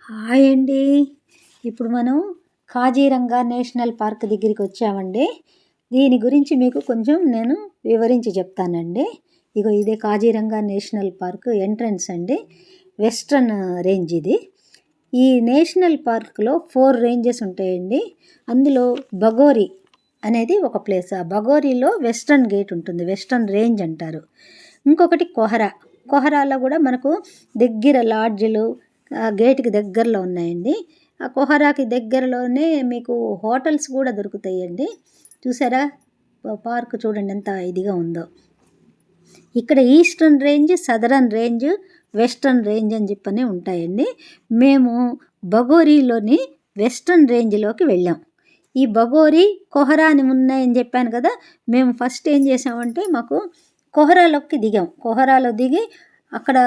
Hi అండి. ఇప్పుడు మనం కాజీరంగా నేషనల్ పార్క్ దగ్గరికి వచ్చామండి. దీని గురించి మీకు కొంచెం నేను వివరించి చెప్తానండి. ఇదే కాజీరంగా నేషనల్ పార్క్ ఎంట్రన్స్ అండి. వెస్ట్రన్ రేంజ్ ఇది. ఈ నేషనల్ పార్క్లో 4 రేంజెస్ ఉంటాయండి. అందులో బగోరి అనేది ఒక ప్లేస్. ఆ బగోరిలో వెస్ట్రన్ గేట్ ఉంటుంది, వెస్ట్రన్ రేంజ్ అంటారు. ఇంకొకటి కొహరాలో కూడా మనకు దగ్గర లాడ్జ్లు గేట్కి దగ్గరలో ఉన్నాయండి. ఆ కొహరాకి దగ్గరలోనే మీకు హోటల్స్ కూడా దొరుకుతాయండి. చూసారా, పార్క్ చూడండి ఎంత ఇదిగా ఉందో. ఇక్కడ eastern range, southern range, western range అని చెప్పని ఉంటాయండి. మేము బగోరీలోని వెస్ట్రన్ రేంజ్లోకి వెళ్ళాం. ఈ బగోరి, కొహరా అని ఉన్నాయని చెప్పాను కదా. మేము ఫస్ట్ ఏం చేసామంటే మాకు కొహరాలోకి దిగాం. కొహరాలో దిగి అక్కడ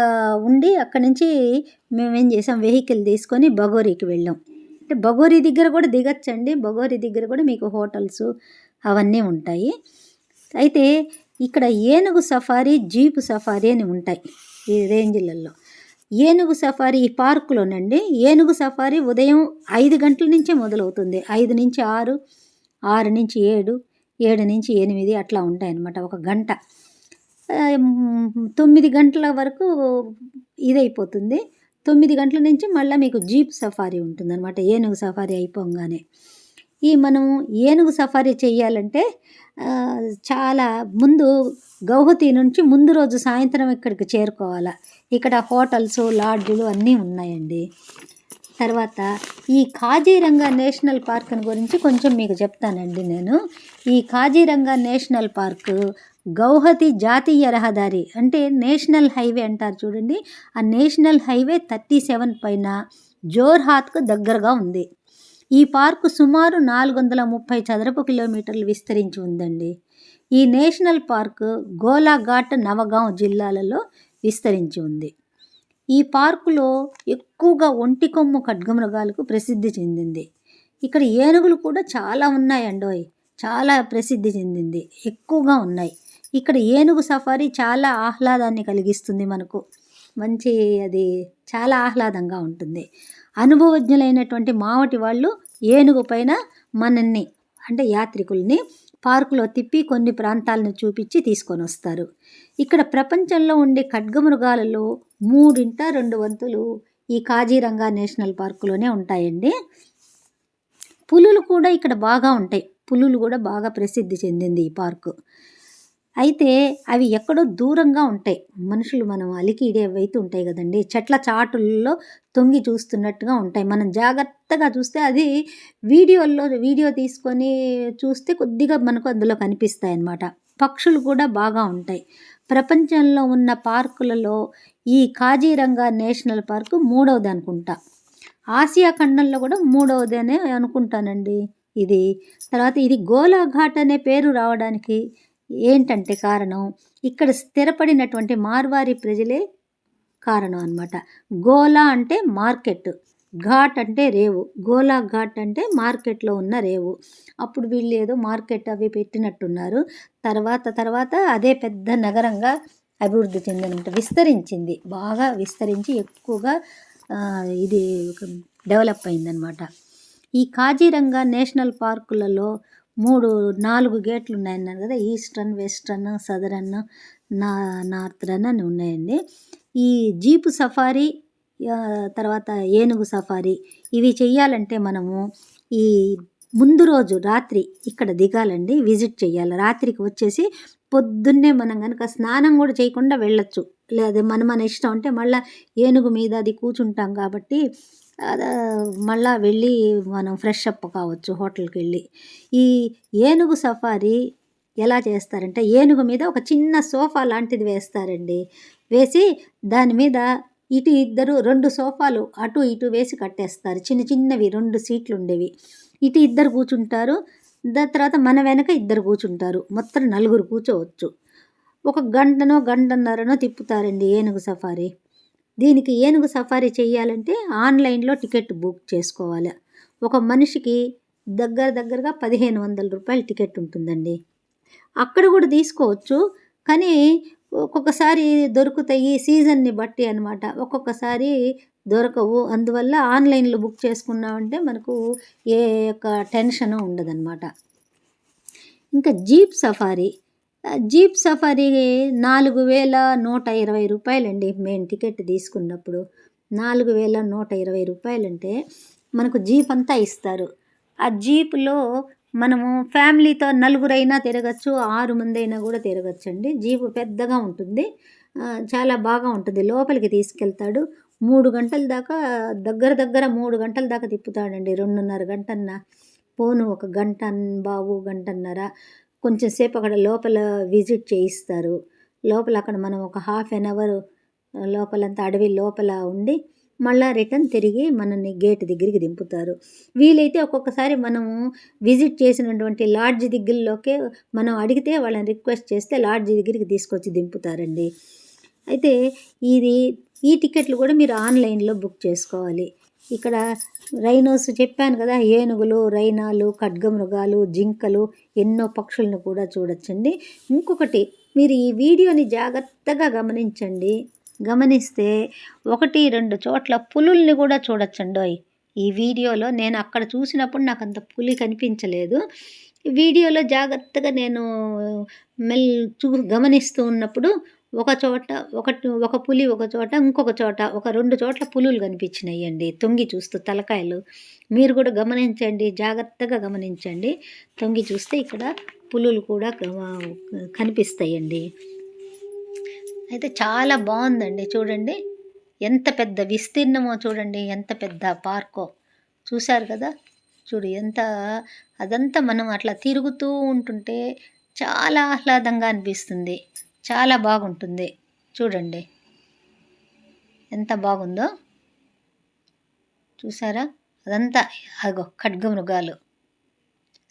ఉండి అక్కడి నుంచి మేమేం చేసాం, వెహికల్ తీసుకొని బగోరీకి వెళ్ళాం. అంటే బగోరీ దగ్గర కూడా దిగచ్చండి. బగోరీ దగ్గర కూడా మీకు హోటల్స్ అవన్నీ ఉంటాయి. అయితే ఇక్కడ ఏనుగు సఫారీ, జీపు సఫారీ అని ఉంటాయి ఈ రేంజ్లలో. ఏనుగు సఫారీ ఈ పార్కులోనండి. ఏనుగు సఫారీ ఉదయం 5 గంటల నుంచే మొదలవుతుంది. 5 నుంచి 6, 6 నుంచి 7, 7 నుంచి 8 అట్లా ఉంటాయి అన్నమాట. ఒక గంట. 9 గంటల వరకు ఇదైపోతుంది. 9 గంటల నుంచి మళ్ళీ మీకు జీప్ సఫారీ ఉంటుందన్నమాట. ఏనుగు సఫారీ అయిపోగానే మనం ఏనుగు సఫారీ చేయాలంటే చాలా ముందు గౌహతి నుంచి ముందు రోజు సాయంత్రం ఇక్కడికి చేరుకోవాలి. ఇక్కడ హోటల్స్, లాడ్జులు అన్నీ ఉన్నాయండి. తర్వాత ఈ కాజీరంగా నేషనల్ పార్క్ గురించి కొంచెం మీకు చెప్తానండి నేను. ఈ కాజీరంగా నేషనల్ పార్క్ గౌహతి జాతీయ రహదారి అంటే నేషనల్ హైవే అంటారు చూడండి. ఆ నేషనల్ హైవే 37 పైన జోర్హాత్కు దగ్గరగా ఉంది. ఈ పార్కు సుమారు 430 చదరపు కిలోమీటర్లు విస్తరించి ఉందండి. ఈ నేషనల్ పార్క్ గోలాఘాట్, నవగాం జిల్లాలలో విస్తరించి ఉంది. ఈ పార్కులో ఎక్కువగా ఒంటి కొమ్ము ఖడ్గమృగాలకు ప్రసిద్ధి చెందింది. ఇక్కడ ఏనుగులు కూడా చాలా ఉన్నాయండోయ్. చాలా ప్రసిద్ధి చెందింది, ఎక్కువగా ఉన్నాయి. ఇక్కడ ఏనుగు సఫారీ చాలా ఆహ్లాదాన్ని కలిగిస్తుంది మనకు. మంచి అది చాలా ఆహ్లాదంగా ఉంటుంది. అనుభవజ్ఞులైనటువంటి మావటి వాళ్ళు ఏనుగు పైన మనల్ని అంటే యాత్రికుల్ని పార్కులో తిప్పి కొన్ని ప్రాంతాలను చూపించి తీసుకొని వస్తారు. ఇక్కడ ప్రపంచంలో ఉండే ఖడ్గమృగాలలో 2 వంతులు ఈ కాజీరంగా నేషనల్ పార్కులోనే ఉంటాయండి. పులులు కూడా ఇక్కడ బాగా ఉంటాయి. పులులు కూడా బాగా ప్రసిద్ధి చెందింది ఈ పార్కు. అయితే అవి ఎక్కడో దూరంగా ఉంటాయి. మనుషులు మనం అలికిడే అయితే ఉంటాయి కదండి, చెట్ల చాటుల్లో తొంగి చూస్తున్నట్టుగా ఉంటాయి. మనం జాగ్రత్తగా చూస్తే అది వీడియో తీసుకొని చూస్తే కొద్దిగా మనకు అందులో కనిపిస్తాయి అన్నమాట. పక్షులు కూడా బాగా ఉంటాయి. ప్రపంచంలో ఉన్న పార్కులలో ఈ కాజీరంగా నేషనల్ పార్కు 3వది అనుకుంటా. ఆసియా ఖండంలో కూడా 3వది అనే అనుకుంటానండి ఇది. తర్వాత ఇది గోలాఘాట్ అనే పేరు రావడానికి ఏంటంటే కారణం, ఇక్కడ స్థిరపడినటువంటి మార్వారి ప్రజలే కారణం అన్నమాట. గోలా అంటే మార్కెట్, ఘాట్ అంటే రేవు. గోలాఘాట్ అంటే మార్కెట్లో ఉన్న రేవు. అప్పుడు వీళ్ళు ఏదో మార్కెట్ అవి పెట్టినట్టున్నారు. తర్వాత అదే పెద్ద నగరంగా అభివృద్ధి చెందినట్టు విస్తరించింది. బాగా విస్తరించి ఎక్కువగా ఇది డెవలప్ అయిందనమాట. ఈ కాజీరంగా నేషనల్ పార్కులలో 4 గేట్లు ఉన్నాయన్నారు కదా. ఈస్టర్న్, వెస్ట్రన్, సదరన్, నార్థరన్ అని ఉన్నాయండి. ఈ జీపు సఫారీ, తర్వాత ఏనుగు సఫారీ ఇవి చెయ్యాలంటే మనము ఈ ముందు రోజు రాత్రి ఇక్కడ దిగాలండి, విజిట్ చేయాలి. రాత్రికి వచ్చేసి పొద్దున్నే మనం కనుక స్నానం కూడా చేయకుండా వెళ్ళొచ్చు. లేదా మన ఇష్టం. అంటే మళ్ళీ ఏనుగు మీద అది కూర్చుంటాం కాబట్టి మళ్ళా వెళ్ళి మనం ఫ్రెష్ అప్ కావచ్చు హోటల్కి వెళ్ళి. ఈ ఏనుగు సఫారీ ఎలా చేస్తారంటే ఏనుగు మీద ఒక చిన్న సోఫా లాంటిది వేస్తారండి. వేసి దాని మీద ఇటు 2 సోఫాలు అటు ఇటు వేసి కట్టేస్తారు. చిన్నవి 2 సీట్లు ఉండేవి. ఇటు 2 కూర్చుంటారు. దాని తర్వాత మన వెనక 2 కూర్చుంటారు. మొత్తం 4 కూర్చోవచ్చు. ఒక గంటన్నరనో తిప్పుతారండి ఏనుగు సఫారీ. దీనికి ఏనుగు సఫారీ చేయాలంటే ఆన్లైన్లో టికెట్ బుక్ చేసుకోవాలి. ఒక మనిషికి దగ్గరగా 1500 రూపాయలు టికెట్ ఉంటుందండి. అక్కడ కూడా తీసుకోవచ్చు, కానీ ఒక్కొక్కసారి దొరుకుతాయి సీజన్ని బట్టి అనమాట. ఒక్కొక్కసారి దొరకవు. అందువల్ల ఆన్‌లైన్‌లో బుక్ చేసుకున్నామంటే మనకు ఏ యొక్క టెన్షను ఉండదనమాట. ఇంకా జీప్ సఫారీ. జీప్ సఫారీ రూ. 4,120 మేము టికెట్ తీసుకున్నప్పుడు. రూ. 4,120 అంటే మనకు జీప్ అంతా ఇస్తారు. ఆ జీప్‌లో మనము ఫ్యామిలీతో నలుగురైనా తిరగచ్చు, 6 మందైనా గూడా తిరగచ్చండి. జీపు పెద్దగా ఉంటుంది. చాలా బాగా ఉంటుంది. లోపలికి తీసుకెళ్తాడు. 3 గంటల దాకా దగ్గర దగ్గర 3 గంటల దాకా తిప్పుతాడండి. 2:30 గంటన్న. పోను ఒక గంటంబావు, గంటన్నర. కొంచెం సేపు అక్కడ లోపల విజిట్ చేయిస్తారు. లోపల అక్కడ మనం ఒక హాఫ్ ఎన్ అవర్ లోపలంతా అడవి లోపల ఉండి, మళ్ళా రిటర్న్ తిరిగి మనల్ని గేట్ దగ్గరికి దింపుతారు. వీలైతే ఒక్కొక్కసారి మనము విజిట్ చేసినటువంటి లాడ్జ్ దగ్గరలోకే మనం అడిగితే వాళ్ళని రిక్వెస్ట్ చేస్తే లాడ్జ్ దగ్గరికి తీసుకొచ్చి దింపుతారండి. అయితే ఇది ఈ టికెట్లు కూడా మీరు ఆన్‌లైన్‌లో బుక్ చేసుకోవాలి. ఇక్కడ రైనోస్ చెప్పాను కదా! ఏనుగులు, రైనాలు, ఖడ్గమృగాలు, జింకలు, ఎన్నో పక్షులను కూడా చూడొచ్చండి. ఇంకొకటి మీరు ఈ వీడియోని జాగ్రత్తగా గమనించండి. గమనిస్తే 1, 2 చోట్ల పులుల్ని కూడా చూడొచ్చండోయ్! ఈ వీడియోలో నేను అక్కడ చూసినప్పుడు నాకంత పులి కనిపించలేదు. వీడియోలో జాగ్రత్తగా నేను మెల్ గమనిస్తూ ఉన్నప్పుడు ఒక చోట ఒక పులి ఒక చోట, ఇంకొక చోట ఒక 2 చోట్ల పులులు కనిపించినాయండి. తొంగి చూస్తూ తలకాయలు. మీరు కూడా గమనించండి. జాగ్రత్తగా గమనించండి. తొంగి చూస్తే ఇక్కడ పులులు కూడా కనిపిస్తాయండి. అయితే చాలా బావుందండి చూడండి. ఎంత పెద్ద విస్తీర్ణమో చూడండి. ఎంత పెద్ద పార్కో. చూశారు కదా! చూడు అదంతా మనం అట్లా తిరుగుతూ ఉంటుంటే చాలా ఆహ్లాదంగా అనిపిస్తుంది. చాలా బాగుంటుంది. చూడండి. ఎంత బాగుందో. చూసారా? అదంతా అగో ఖడ్గమృగాలు.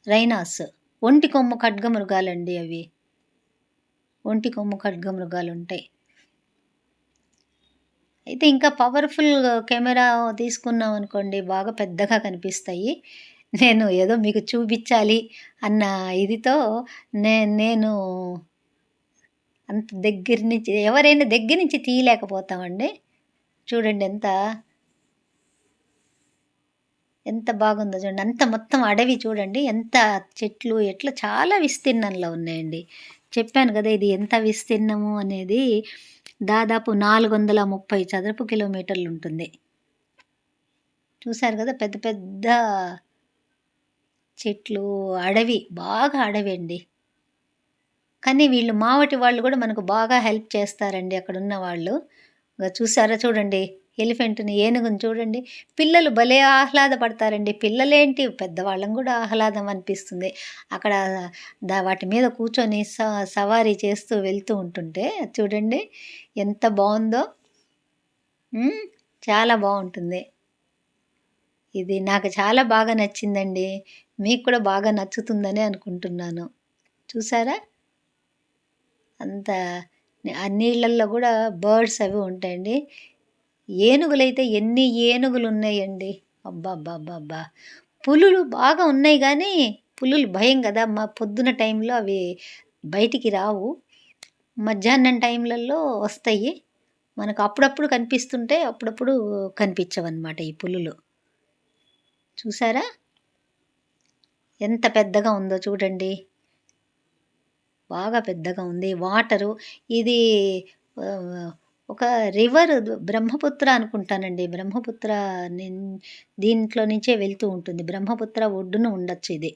రైనాస్. ఒంటి కొమ్ము ఖడ్గమృగాలండి అవి. ఒంటి కొమ్ము ఖడ్గమృగాలుంటాయి. అయితే ఇంకా పవర్‌ఫుల్ కెమెరా తీసుకున్నాం అనుకోండి బాగా పెద్దగా కనిపిస్తాయి. నేను ఏదో మీకు చూపించాలి అన్న ఇదితో నేను అంత దగ్గర నుంచి ఎవరైనా దగ్గర నుంచి తీయలేకపోతామండి. చూడండి ఎంత బాగుందో చూడండి. అంత మొత్తం అడవి చూడండి. ఎంత చెట్లు ఎట్లా చాలా విస్తీర్ణంలో ఉన్నాయండి. చెప్పాను కదా! ఇది ఎంత విస్తీర్ణము అనేది దాదాపు 430 చదరపు కిలోమీటర్లు ఉంటుంది. చూసారు కదా! పెద్ద పెద్ద చెట్లు, అడవి బాగా అడవి అండి. కానీ వీళ్ళు మావటి వాళ్ళు కూడా మనకు బాగా హెల్ప్ చేస్తారండి అక్కడున్న వాళ్ళు. చూసారా చూడండి ఎలిఫెంట్‌ని, ఏనుగుని చూడండి. పిల్లలు భలే ఆహ్లాదపడతారండి. పిల్లలేంటి పెద్దవాళ్ళం కూడా ఆహ్లాదం అనిపిస్తుంది. అక్కడ వాటి మీద కూర్చొని సవారీ చేస్తూ వెళ్తూ ఉంటుంటే చూడండి ఎంత బావుందో. చాలా బావుంటుంది. ఇది నాకు చాలా బాగా నచ్చిందండి. మీకు కూడా బాగా నచ్చుతుందనే అనుకుంటున్నాను. చూసారా? ఆ నీళ్ళల్లో కూడా బర్డ్స్ అవి ఉంటాయండి. ఏనుగులైతే ఎన్ని ఏనుగులున్నాయండి. అబ్బబ్బబ్బబ్బా! పులులు బాగా ఉన్నాయి గానీ, పులులు భయం గదా! పొద్దున టైంలో అవి బయటికి రావు. మధ్యాహ్నం టైంలలో వస్తాయి. మనకు అప్పుడప్పుడు కనిపిస్తుంటే, అప్పుడప్పుడు కనిపించవన్నమాట ఈ పులులు. చూసారా? ఎంత పెద్దగా ఉందో చూడండి. బాగా పెద్దగా ఉంది. వాటరు ఇది ఒక రివర్ బ్రహ్మపుత్ర అనుకుంటానండి. బ్రహ్మపుత్ర దీంట్లో నుంచే వెళ్తూ ఉంటుంది. బ్రహ్మపుత్ర ఒడ్డున ఉండొచ్చు ఇది.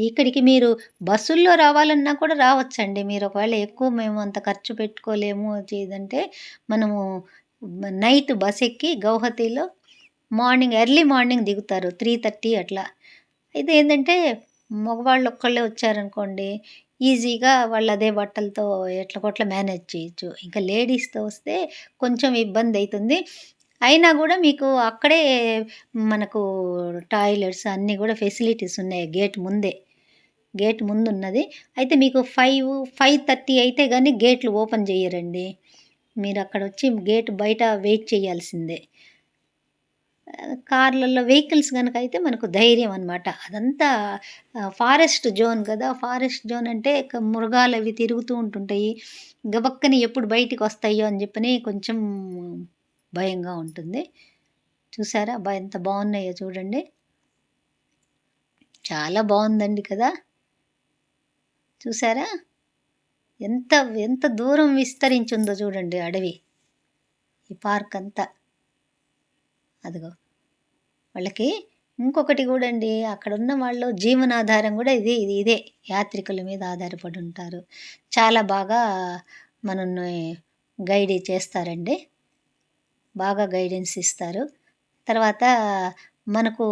ఇక్కడికి మీరు బస్సుల్లో రావాలన్నా కూడా రావచ్చండి. మీరు ఒకవేళ ఎక్కువ మేము అంత ఖర్చు పెట్టుకోలేము ఇదంటే మనము నైట్ బస్ ఎక్కి గౌహతిలో ఎర్లీ మార్నింగ్ దిగుతారు. 3:30 అట్లా. అయితే ఏంటంటే మగవాళ్ళు ఒక్కళ్ళే వచ్చారనుకోండి ఈజీగా వాళ్ళు అదే బట్టలతో ఎట్లకొట్ల మేనేజ్ చేయొచ్చు. ఇంకా లేడీస్‌తో వస్తే కొంచెం ఇబ్బంది అయితుంది. అయినా కూడా మీకు అక్కడే మనకు టాయిలెట్స్ అన్నీ కూడా ఫెసిలిటీస్ ఉన్నాయి గేట్ ముందే. గేట్ ముందున్నది. అయితే మీకు 5:30 అయితే గానీ గేట్లు ఓపెన్ చెయ్యరండి. మీరు అక్కడొచ్చి గేట్ బయట వెయిట్ చేయాల్సిందే. కార్లలో వెహికల్స్ గనుక అయితే మనకు ధైర్యం అనమాట. అదంతా ఫారెస్ట్ జోన్ కదా! ఫారెస్ట్ జోన్ అంటే మృగాలవి తిరుగుతూ ఉంటుంటాయి. గబక్కని ఎప్పుడు బయటికొస్తాయో అని చెప్పని కొంచెం భయంగా ఉంటుంది. చూసారా? అబ్బా! ఎంత బావున్నాయో చూడండి. చాలా బావుందండి కదా! చూసారా? ఎంత ఎంత దూరం విస్తరించుందో చూడండి అడవి. ఈ పార్క్ అంతా. అదిగో. వాళ్ళకి ఇంకొకటి గూడండి, అక్కడున్న వాళ్ళు జీవనాధారం గూడా ఇదే. యాత్రికుల మీద ఆధారపడి ఉంటారు. చాలా బాగా మనల్ని గైడ్ చేస్తారండి. బాగా గైడెన్స్ ఇస్తారు. తర్వాత మనకు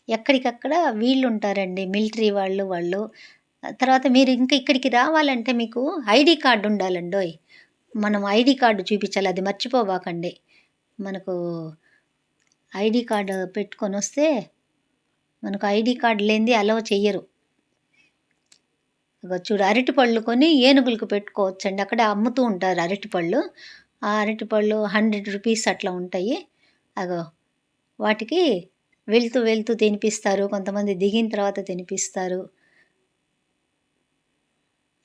ఎక్కడికక్కడ వీళ్ళుంటారండి. మిలిటరీ వాళ్ళు. తర్వాత మీరు ఇంకా ఇక్కడికి రావాలంటే మీకు ఐడీ కార్డ్ ఉండాలండోయ్! మనం ఐడీ కార్డ్ చూపిచ్చాలి. అది మర్చిపోబాకండి. మనకు ఐడీ కార్డ్ పెట్టుకొనొస్తే మనకు ఐడీ కార్డ్ లేనిదే అలౌ చెయ్యరు. ఇగో చూడు అరటిపళ్ళు కొని ఏనుగులకు పెట్టుకోవచ్చండి. అక్కడే అమ్ముతూ ఉంటారు అరటిపళ్ళు. ఆ అరటిపళ్ళు ₹100 అట్లా ఉంటాయి. అగో వాటికి వెళ్తూ తినిపిస్తారు. కొంతమంది దిగిన తర్వాత తినిపిస్తారు.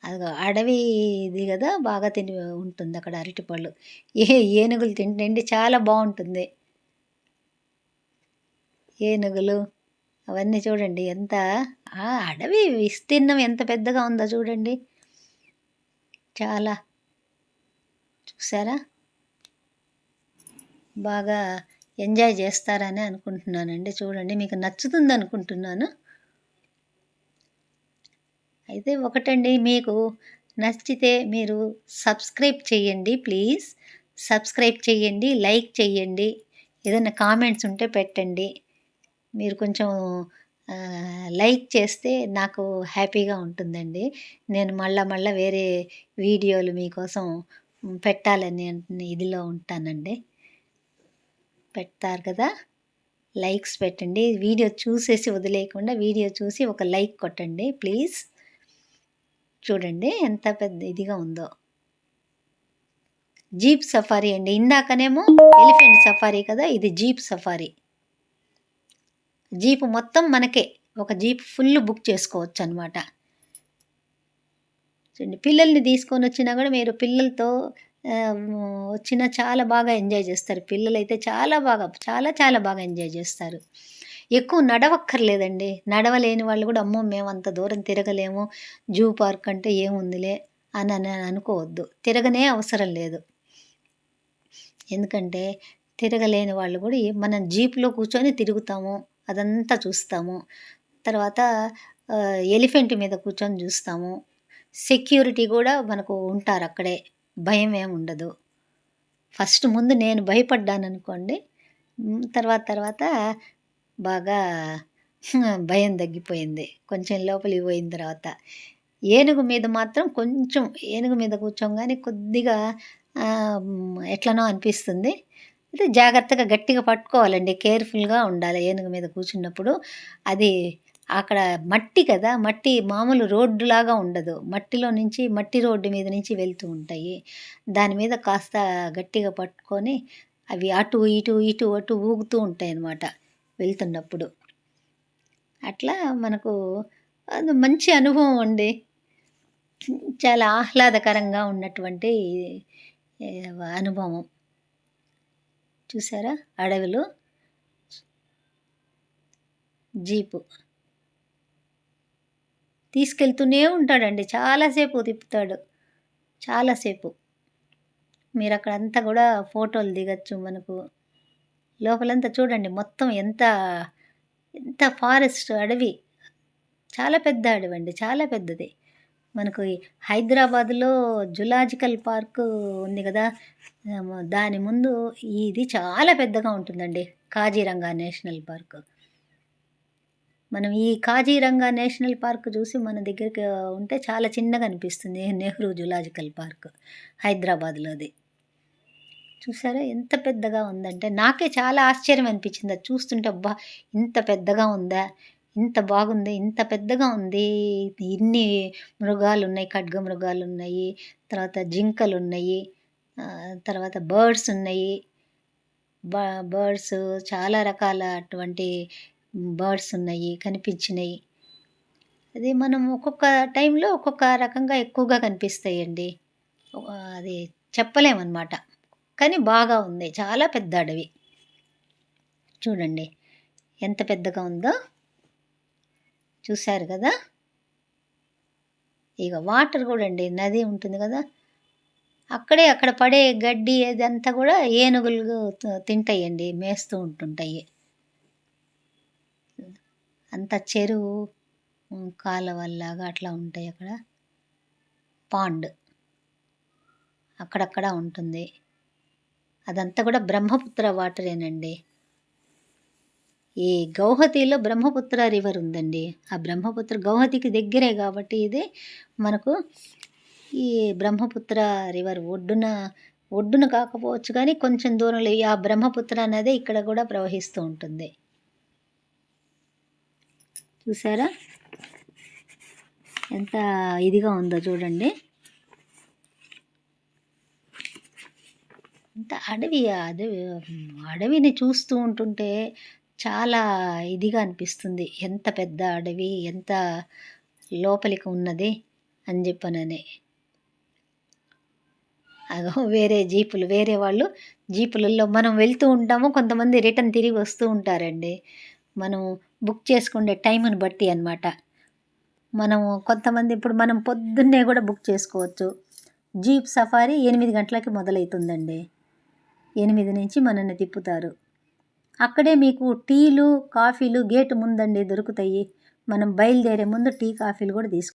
అదిగో అడవి ఇది గదా! బాగా ఉంటుందక్కడ అరటిపళ్ళు. ఏనుగులు తింటండి చాలా బావుంటుంది. ఏనుగులు అవన్నీ చూడండి ఎంత అడవి విస్తీర్ణం ఎంత పెద్దగా ఉందో చూడండి. చాలా. చూసారా? బాగా ఎంజాయ్ చేస్తారని అనుకుంటున్నానండి. చూడండి మీకు నచ్చుతుందనుకుంటున్నాను. అయితే ఒకటండి, మీకు నచ్చితే మీరు సబ్స్క్రైబ్ చేయండి ప్లీజ్. సబ్స్క్రైబ్ చేయండి, లైక్ చేయండి. ఏదైనా కామెంట్స్ ఉంటే పెట్టండి. మీరు కొంచెం లైక్ చేస్తే నాకు హ్యాపీగా ఉంటుందండి. నేను మళ్ళా వేరే వీడియోలు మీకోసం పెట్టాలని ఇదిలో ఉంటానండి. పెడతారు కదా! లైక్స్ పెట్టండి. వీడియో చూసేసి వదిలేయకుండా వీడియో చూసి ఒక లైక్ కొట్టండి ప్లీజ్. చూడండి ఎంత పెద్ద ఇదిగా ఉందో. జీప్ సఫారీ అండి. ఇందాకనేమో ఎలిఫెంట్ సఫారీ కదా! ఇది జీప్ సఫారీ. జీప్ మొత్తం మనకే. ఒక జీప్ ఫుల్ బుక్ చేసుకోవచ్చనమాట. చూడండి పిల్లల్ని తీసుకొనొచ్చినా గూడా మీరు పిల్లలతో వచ్చినా చాలా బాగా ఎంజాయ్ చేస్తారు. పిల్లలైతే చాలా బాగా ఎంజాయ్ చేస్తారు. ఎక్కువ నడవక్కర్లేదండి. నడవలేని వాళ్ళు గూడా అమ్మో! మేమంత దూరం తిరగలేము. జూ పార్క్ అంటే ఏముందిలే అని అనుకోవద్దు. తిరగనే అవసరం లేదు. ఎందుకంటే తిరగలేని వాళ్ళు గూడా మనం జీప్‌లో కూర్చొని తిరుగుతాము. అదంతా చూస్తాము. తర్వాత ఎలిఫెంట్ మీద కూర్చొని చూస్తాము. సెక్యూరిటీ గూడా మనకు ఉంటారక్కడే. భయమేముండదు. ఫస్ట్ ముందు నేను భయపడ్డాననుకోండి. తర్వాత బాగా భయం తగ్గిపోయింది. కొంచెం లోపలికి పోయిన తర్వాత. ఏనుగు మీద మాత్రం కొంచెం ఏనుగు మీద కూర్చోంగానే కొద్దిగా ఎట్లనో అనిపిస్తుంది. అయితే జాగ్రత్తగా గట్టిగా పట్టుకోవాలండి. కేర్‌ఫుల్‌గా ఉండాలి ఏనుగు మీద కూర్చున్నప్పుడు. అది అక్కడ మట్టి కదా! మట్టి మామూలు రోడ్డులాగా ఉండదు. మట్టి రోడ్డు మీద నుంచి వెళ్తూ ఉంటాయి. దాని మీద కాస్త గట్టిగా పట్టుకొని అవి అటు ఊగుతూ ఉంటాయన్నమాట వెళ్తున్నప్పుడు. అట్లా మనకు అది మంచి అనుభవం అండి. చాలా ఆహ్లాదకరంగా ఉన్నటువంటి అనుభవం. చూసారా? అడవిలో జీపు. తీసుకెళ్తూనే ఉంటాడండి. చాలా సేపు తిప్పుతాడు. చాలా సేపు. మీరక్కడంతా గూడా ఫోటోలు దిగొచ్చు మనకు. లోపలంతా చూడండి మొత్తం ఎంత ఫారెస్ట్ అడవి. చాలా పెద్ద అడవండి. చాలా పెద్దది. మనకు ఈ హైదరాబాద్‌లో జులాజికల్ పార్కు ఉంది గదా! దాని ముందు ఇది చాలా పెద్దగా ఉంటుందండి. Kaziranga national park. మనం ఈ కాజీరంగా నేషనల్ పార్క్ చూసి మన దగ్గరికి ఉంటే చాలా చిన్నగా అనిపిస్తుంది. నెహ్రూ జులాజికల్ పార్క్ హైదరాబాద్‌లోది. చూసారా ఎంత పెద్దగా ఉందంటే, నాకే చాలా ఆశ్చర్యం అనిపించింది అది చూస్తుంటే. అబ్బా! ఇంత పెద్దగా ఉందా? ఇంత బాగుంది. ఇంత పెద్దగా ఉంది. ఇన్ని మృగాలున్నాయి. ఖడ్గమృగాలున్నాయి. తర్వాత జింకలున్నాయి. తర్వాత బర్డ్స్ ఉన్నాయి. బ బర్డ్స్ చాలా రకాల అటువంటి బర్డ్స్ ఉన్నాయి కనిపించినాయి. అది మనం ఒక్కొక్క టైంలో ఒక్కొక్క రకంగా ఎక్కువగా కనిపిస్తాయండి. అది చెప్పలేమనమాట. కానీ బాగా ఉంది. చాలా పెద్ద అడవి. చూడండి ఎంత పెద్దగా ఉందో. చూశారు కదా! ఇక వాటర్ కూడా అండి, నది ఉంటుంది కదా, అక్కడ పడే గడ్డి అదంతా కూడా ఏనుగులు తింటాయండి, మేస్తూ ఉంటుంటాయి. అంత చెరువు కాలవల్లాగా అట్లా ఉంటాయి. అక్కడ పాండ్ అక్కడక్కడ ఉంటుంది. అదంతా కూడా బ్రహ్మపుత్ర వాటరేనండి. ఈ గౌహతిలో బ్రహ్మపుత్ర రివర్ ఉందండి. ఆ బ్రహ్మపుత్ర గౌహతికి దగ్గరే కాబట్టి ఇది మనకు ఈ బ్రహ్మపుత్ర రివర్ ఒడ్డున కాకపోవచ్చు కానీ కొంచెం దూరంలో ఆ బ్రహ్మపుత్ర నది ఇక్కడ కూడా ప్రవహిస్తూ ఉంటుంది. చూసారా ఎంత ఇదిగా ఉందో చూడండి. అంత అడవిని చూస్తూ ఉంటుంటే చాలా ఇదిగా అనిపిస్తుంది. ఎంత పెద్ద అడవి, ఎంత లోపలికి ఉన్నది అని చెప్పనని. అగో వేరే వేరే వాళ్ళు జీపులలో మనం వెళ్తూ ఉంటాము. కొంతమంది రిటర్న్ తిరిగి వస్తూ ఉంటారండి. మనం బుక్ చేసుకునే టైంని బట్టి అనమాట. మనము కొంతమంది ఇప్పుడు మనం పొద్దున్నే కూడా బుక్ చేసుకోవచ్చు. జీప్ సఫారీ 8 గంటలకి మొదలవుతుందండి. 8 నుంచి మనల్ని తిప్పుతారు. అక్కడే మీకు టీలు కాఫీలు గేటు ముందండి దొరుకుతాయి. మనం బయలుదేరే ముందు టీ కాఫీలు కూడా